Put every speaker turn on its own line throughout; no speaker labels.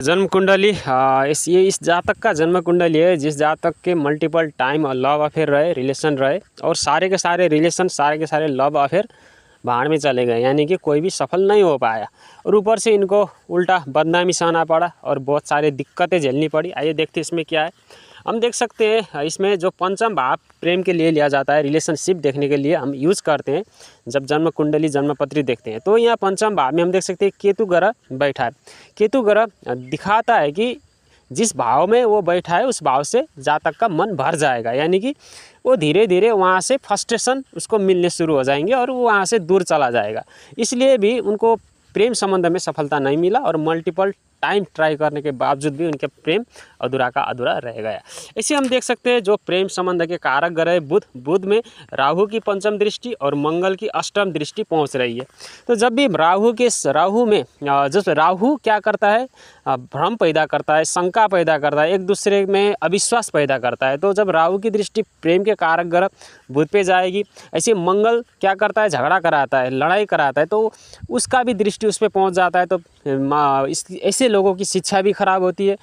जन्म कुंडली इस जातक का जन्म कुंडली है जिस जातक के मल्टीपल टाइम लव अफेयर रहे, रिलेशन रहे और सारे के सारे रिलेशन, सारे के सारे लव अफेयर भाड़ में चले गए, यानी कि कोई भी सफल नहीं हो पाया और ऊपर से इनको उल्टा बदनामी सहना पड़ा और बहुत सारे दिक्कतें झेलनी पड़ी। आइए देखते हैं इसमें क्या है। हम देख सकते हैं इसमें जो पंचम भाव प्रेम के लिए लिया जाता है, रिलेशनशिप देखने के लिए हम यूज़ करते हैं जब जन्म कुंडली जन्म पत्री देखते हैं। तो यहाँ पंचम भाव में हम देख सकते हैं केतु ग्रह बैठा है। केतु ग्रह दिखाता है कि जिस भाव में वो बैठा है उस भाव से जातक का मन भर जाएगा, यानी कि वो धीरे धीरे वहाँ से फ्रस्ट्रेशन उसको मिलने शुरू हो जाएंगे और वो वहाँ से दूर चला जाएगा। इसलिए भी उनको प्रेम संबंध में सफलता नहीं मिला और मल्टीपल टाइम ट्राई करने के बावजूद भी उनके प्रेम अधूरा का अधूरा रह गया। इसे हम देख सकते हैं जो प्रेम संबंध के कारक ग्रह बुध, बुध में राहु की पंचम दृष्टि और मंगल की अष्टम दृष्टि पहुंच रही है। तो जब भी राहु में जब राहु क्या करता है, भ्रम पैदा करता है, शंका पैदा करता है, एक दूसरे में अविश्वास पैदा करता है। तो जब राहु की दृष्टि प्रेम के कारक ग्रह बुध पे जाएगी, ऐसे मंगल क्या करता है, झगड़ा कराता है, लड़ाई कराता है, तो उसका भी दृष्टि उस पर पहुँच जाता है। तो ऐसे लोगों की शिक्षा भी खराब होती है,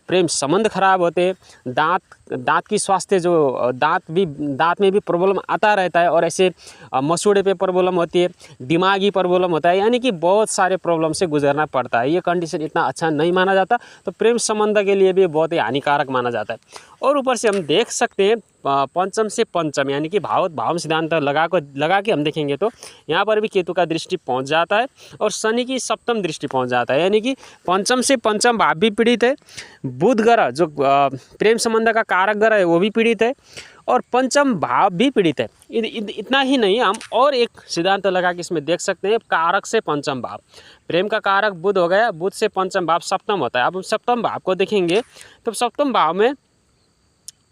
प्रेम संबंध खराब होते हैं, दांत की स्वास्थ्य जो दांत में भी प्रॉब्लम आता रहता है और ऐसे मसूड़े पे प्रॉब्लम होती है, दिमागी प्रॉब्लम होता है, यानी कि बहुत सारे प्रॉब्लम से गुजरना पड़ता है। ये कंडीशन इतना अच्छा नहीं माना जाता, तो प्रेम संबंध के लिए भी बहुत ही हानिकारक माना जाता है। और ऊपर से हम देख सकते हैं पंचम से पंचम, यानी कि भाव सिद्धांत लगा के हम देखेंगे तो यहाँ पर भी केतु का दृष्टि पहुँच जाता है और शनि की सप्तम दृष्टि पहुँच जाता है, यानी कि पंचम से पंचम भाव भी पीड़ित है, बुध ग्रह जो प्रेम संबंध का कारक ग्रह है वो भी पीड़ित है और पंचम भाव भी पीड़ित है। इतना ही नहीं, हम और एक सिद्धांत लगा के इसमें देख सकते हैं, कारक से पंचम भाव, प्रेम का कारक बुध हो गया, बुध से पंचम भाव सप्तम होता है। अब सप्तम भाव को देखेंगे तो सप्तम भाव में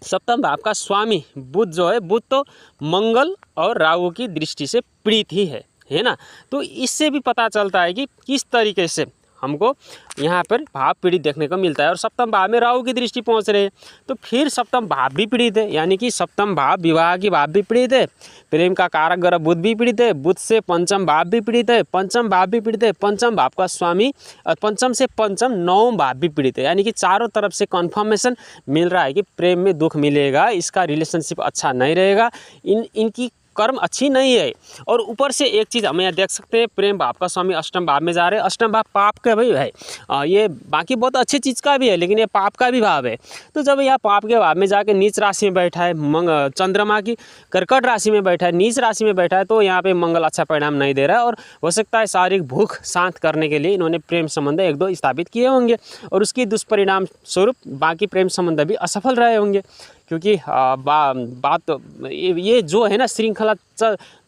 सप्तम भाव का स्वामी बुध जो है, बुध तो मंगल और राहु की दृष्टि से पीड़ित ही है ना। तो इससे भी पता चलता है कि किस तरीके से हमको यहाँ पर भाव पीड़ित देखने को मिलता है। और सप्तम भाव में राहु की दृष्टि पहुँच रही है तो फिर सप्तम भाव भी पीड़ित है, यानी कि सप्तम भाव विवाह की भाव भी पीड़ित है, प्रेम का कारक ग्रह बुध भी पीड़ित है, बुध से पंचम भाव भी पीड़ित है, पंचम भाव भी पीड़ित है, पंचम भाव का स्वामी पंचम से पंचम नवम भाव भी पीड़ित है, यानी कि चारों तरफ से कन्फर्मेशन मिल रहा है कि प्रेम में दुख मिलेगा, इसका रिलेशनशिप अच्छा नहीं रहेगा, इनकी कर्म अच्छी नहीं है। और ऊपर से एक चीज़ हमें यहाँ देख सकते हैं, प्रेम भाव का स्वामी अष्टम भाव में जा रहे हैं, अष्टम भाव पाप का भी है, ये बाकी बहुत अच्छी चीज़ का भी है लेकिन ये पाप का भी भाव है। तो जब यह पाप के भाव में जाके नीच राशि में बैठा है, चंद्रमा की कर्कट राशि में बैठा है, नीच राशि में बैठा है, तो यहाँ पे मंगल अच्छा परिणाम नहीं दे रहा है और हो सकता है शारीरिक भूख शांत करने के लिए इन्होंने प्रेम संबंध एक दो स्थापित किए होंगे और उसकी दुष्परिणाम स्वरूप बाकी प्रेम संबंध भी असफल रहे होंगे, क्योंकि बात ये जो है ना, श्रृंखला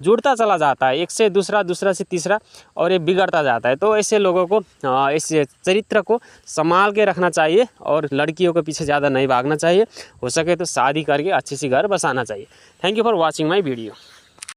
जुड़ता चला जाता है, एक से दूसरा, दूसरा से तीसरा और ये बिगड़ता जाता है। तो ऐसे लोगों को इस चरित्र को संभाल के रखना चाहिए और लड़कियों के पीछे ज़्यादा नहीं भागना चाहिए, हो सके तो शादी करके अच्छी सी घर बसाना चाहिए। Thank you for watching my video.